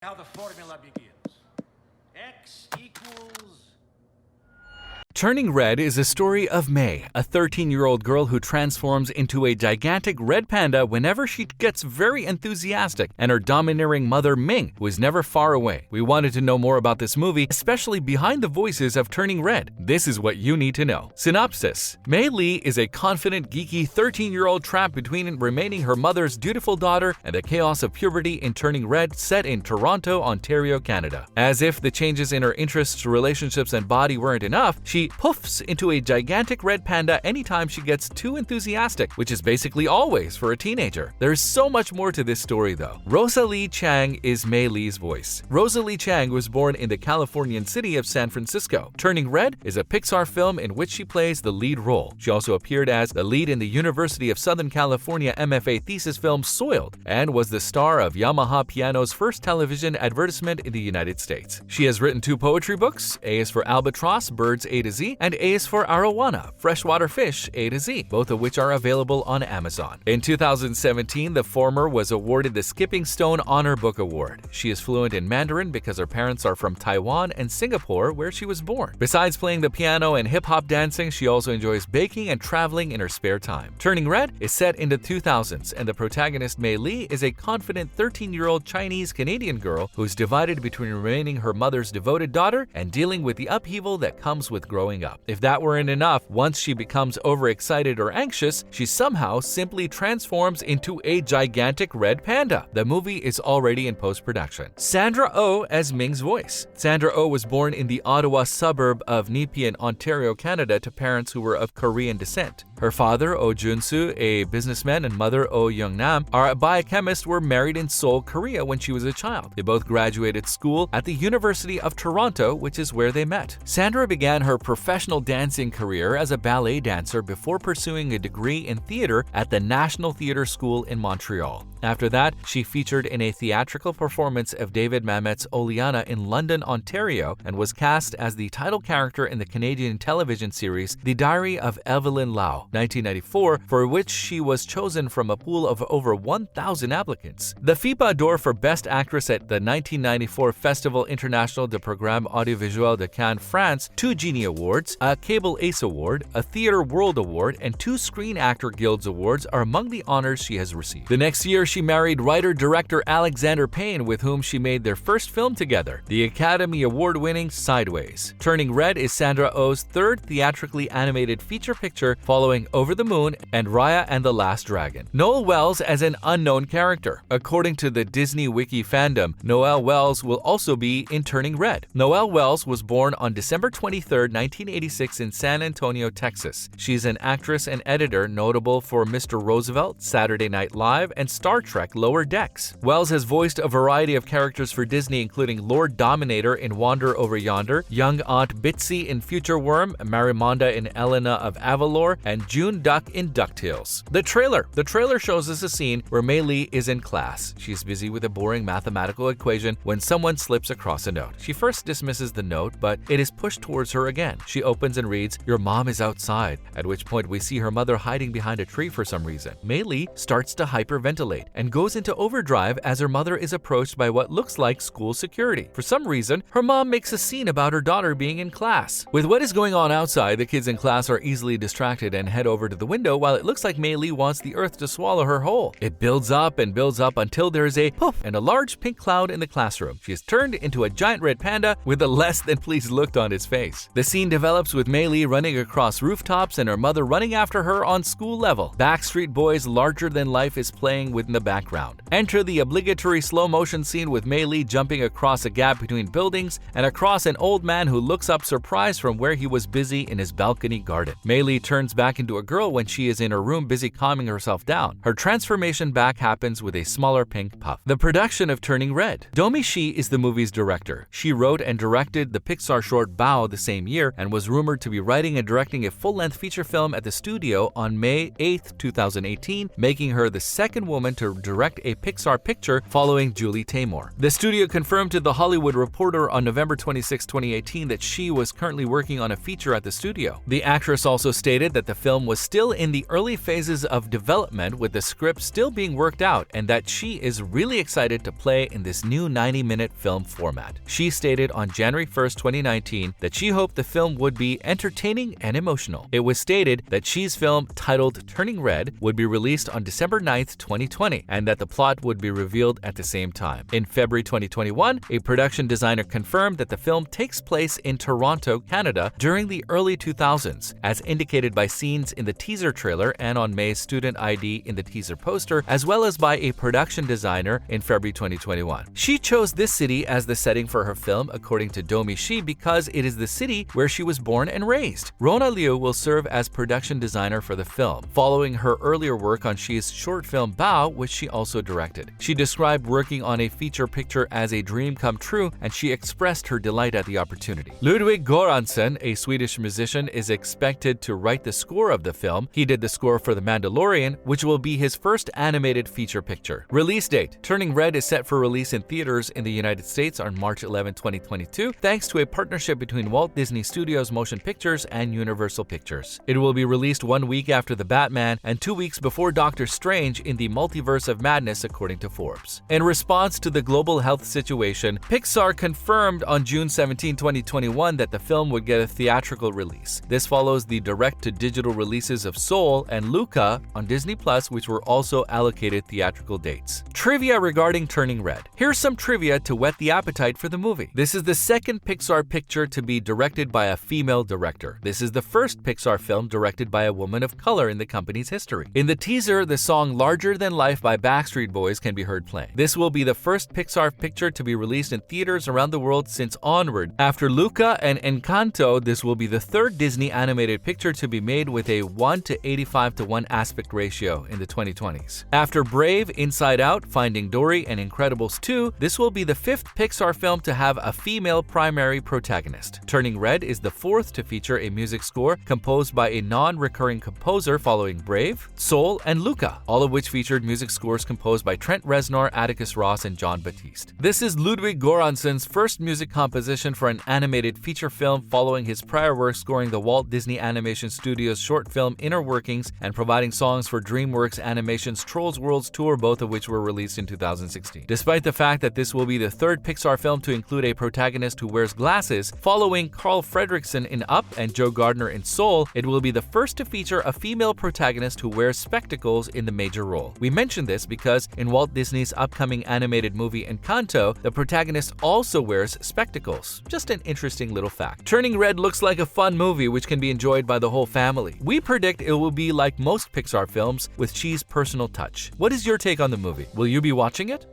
How the formula begins. X equals... Turning Red is a story of May, a 13-year-old girl who transforms into a gigantic red panda whenever she gets very enthusiastic, and her domineering mother Ming, who is never far away. We wanted to know more about this movie, especially behind the voices of Turning Red. This is what you need to know. Synopsis: Mei Li is a confident, geeky 13-year-old trapped between remaining her mother's dutiful daughter and the chaos of puberty in Turning Red, set in Toronto, Ontario, Canada. As if the changes in her interests, relationships, and body weren't enough, she poofs into a gigantic red panda anytime she gets too enthusiastic, which is basically always for a teenager. There's so much more to this story though. Rosalie Chiang is Mei Li's voice. Rosalie Chiang was born in the Californian city of San Francisco. Turning Red is a Pixar film in which she plays the lead role. She also appeared as the lead in the University of Southern California MFA thesis film Soiled, and was the star of Yamaha Piano's first television advertisement in the United States. She has written 2 poetry books. A is for Albatross, Birds A to Z, and A is for Arowana, Freshwater Fish A to Z, both of which are available on Amazon. In 2017, the former was awarded the Skipping Stone Honor Book Award. She is fluent in Mandarin because her parents are from Taiwan and Singapore, where she was born. Besides playing the piano and hip-hop dancing, she also enjoys baking and traveling in her spare time. Turning Red is set in the 2000s, and the protagonist Mei Li is a confident 13-year-old Chinese-Canadian girl who is divided between remaining her mother's devoted daughter and dealing with the upheaval that comes with growing up. If that weren't enough, once she becomes overexcited or anxious, she somehow simply transforms into a gigantic red panda. The movie is already in post-production. Sandra Oh as Ming's voice. Sandra Oh was born in the Ottawa suburb of Nepean, Ontario, Canada, to parents who were of Korean descent. Her father, Oh Junsu, a businessman, and mother, Oh Young-nam, are biochemists, were married in Seoul, Korea when she was a child. They both graduated school at the University of Toronto, which is where they met. Sandra began her professional dancing career as a ballet dancer before pursuing a degree in theater at the National Theatre School in Montreal. After that, she featured in a theatrical performance of David Mamet's Oleana in London, Ontario, and was cast as the title character in the Canadian television series The Diary of Evelyn Lau, 1994, for which she was chosen from a pool of over 1,000 applicants. The FIPA d'Or for Best Actress at the 1994 Festival International de Programme Audiovisuel de Cannes, France, 2 Genie Awards, a Cable Ace Award, a Theatre World Award, and 2 Screen Actor Guilds Awards are among the honors she has received. The next year, she married writer-director Alexander Payne, with whom she made their first film together, the Academy Award-winning Sideways. Turning Red is Sandra Oh's 3rd theatrically animated feature picture, following Over the Moon and Raya and the Last Dragon. Noel Wells as an unknown character. According to the Disney Wiki fandom, Noel Wells will also be in Turning Red. Noel Wells was born on December 23, 1986 in San Antonio, Texas. She's an actress and editor notable for Mr. Roosevelt, Saturday Night Live, and Star Trek Lower Decks. Wells has voiced a variety of characters for Disney, including Lord Dominator in Wander Over Yonder, young Aunt Bitsy in Future Worm, Marimonda in Elena of Avalor, and June Duck in DuckTales. The trailer shows us a scene where Mei Li is in class. She's busy with a boring mathematical equation when someone slips across a note. She first dismisses the note, but it is pushed towards her again. She opens and reads, "Your mom is outside," at which point we see her mother hiding behind a tree for some reason. Mei Li starts to hyperventilate and goes into overdrive as her mother is approached by what looks like school security. For some reason, her mom makes a scene about her daughter being in class. With what is going on outside, the kids in class are easily distracted and head over to the window while it looks like Mei Li wants the earth to swallow her whole. It builds up and builds up until there is a poof and a large pink cloud in the classroom. She is turned into a giant red panda with a less than pleased look on its face. The scene develops with Mei Li running across rooftops and her mother running after her on school level. Backstreet Boys' Larger Than Life is playing within the background. Enter the obligatory slow motion scene with Mei Li jumping across a gap between buildings and across an old man who looks up surprised from where he was busy in his balcony garden. Mei Li turns back into a girl when she is in her room busy calming herself down. Her transformation back happens with a smaller pink puff. The production of Turning Red. Domee Shi is the movie's director. She wrote and directed the Pixar short Bao the same year and was rumored to be writing and directing a full-length feature film at the studio on May 8, 2018, making her the second woman to to direct a Pixar picture following Julie Taymor. The studio confirmed to The Hollywood Reporter on November 26, 2018 that she was currently working on a feature at the studio. The actress also stated that the film was still in the early phases of development, with the script still being worked out, and that she is really excited to play in this new 90-minute film format. She stated on January 1st, 2019 that she hoped the film would be entertaining and emotional. It was stated that Shi's film, titled Turning Red, would be released on December 9th, 2020, and that the plot would be revealed at the same time. In February 2021, a production designer confirmed that the film takes place in Toronto, Canada during the early 2000s, as indicated by scenes in the teaser trailer and on May's student ID in the teaser poster, as well as by a production designer in February 2021. She chose this city as the setting for her film, according to Domee Shi, because it is the city where she was born and raised. Rona Liu will serve as production designer for the film, following her earlier work on Shi's short film Bao, which she also directed. She described working on a feature picture as a dream come true, and she expressed her delight at the opportunity. Ludwig Göransson, a Swedish musician, is expected to write the score of the film. He did the score for The Mandalorian, which will be his first animated feature picture. Release date: Turning Red is set for release in theaters in the United States on March 11, 2022, thanks to a partnership between Walt Disney Studios Motion Pictures and Universal Pictures. It will be released 1 week after The Batman and 2 weeks before Doctor Strange in the Multiverse of Madness, according to Forbes. In response to the global health situation, Pixar confirmed on June 17, 2021 that the film would get a theatrical release. This follows the direct-to-digital releases of Soul and Luca on Disney+, which were also allocated theatrical dates. Trivia regarding Turning Red. Here's some trivia to whet the appetite for the movie. This is the second Pixar picture to be directed by a female director. This is the first Pixar film directed by a woman of color in the company's history. In the teaser, the song Larger Than Life by Backstreet Boys can be heard playing. This will be the first Pixar picture to be released in theaters around the world since Onward. After Luca and Encanto, this will be the third Disney animated picture to be made with a 1:85:1 aspect ratio in the 2020s. After Brave, Inside Out, Finding Dory, and Incredibles 2, this will be the fifth Pixar film to have a female primary protagonist. Turning Red is the fourth to feature a music score composed by a non-recurring composer following Brave, Soul, and Luca, all of which featured music scores composed by Trent Reznor, Atticus Ross, and John Batiste. This is Ludwig Göransson's first music composition for an animated feature film, following his prior work scoring the Walt Disney Animation Studios short film Inner Workings and providing songs for DreamWorks Animation's Trolls Worlds Tour, both of which were released in 2016. Despite the fact that this will be the third Pixar film to include a protagonist who wears glasses, following Carl Fredricksen in Up and Joe Gardner in Soul, it will be the first to feature a female protagonist who wears spectacles in the major role. We mention this because in Walt Disney's upcoming animated movie Encanto, the protagonist also wears spectacles. Just an interesting little fact. Turning Red looks like a fun movie which can be enjoyed by the whole family. We predict it will be like most Pixar films with Shi's personal touch. What is your take on the movie? Will you be watching it?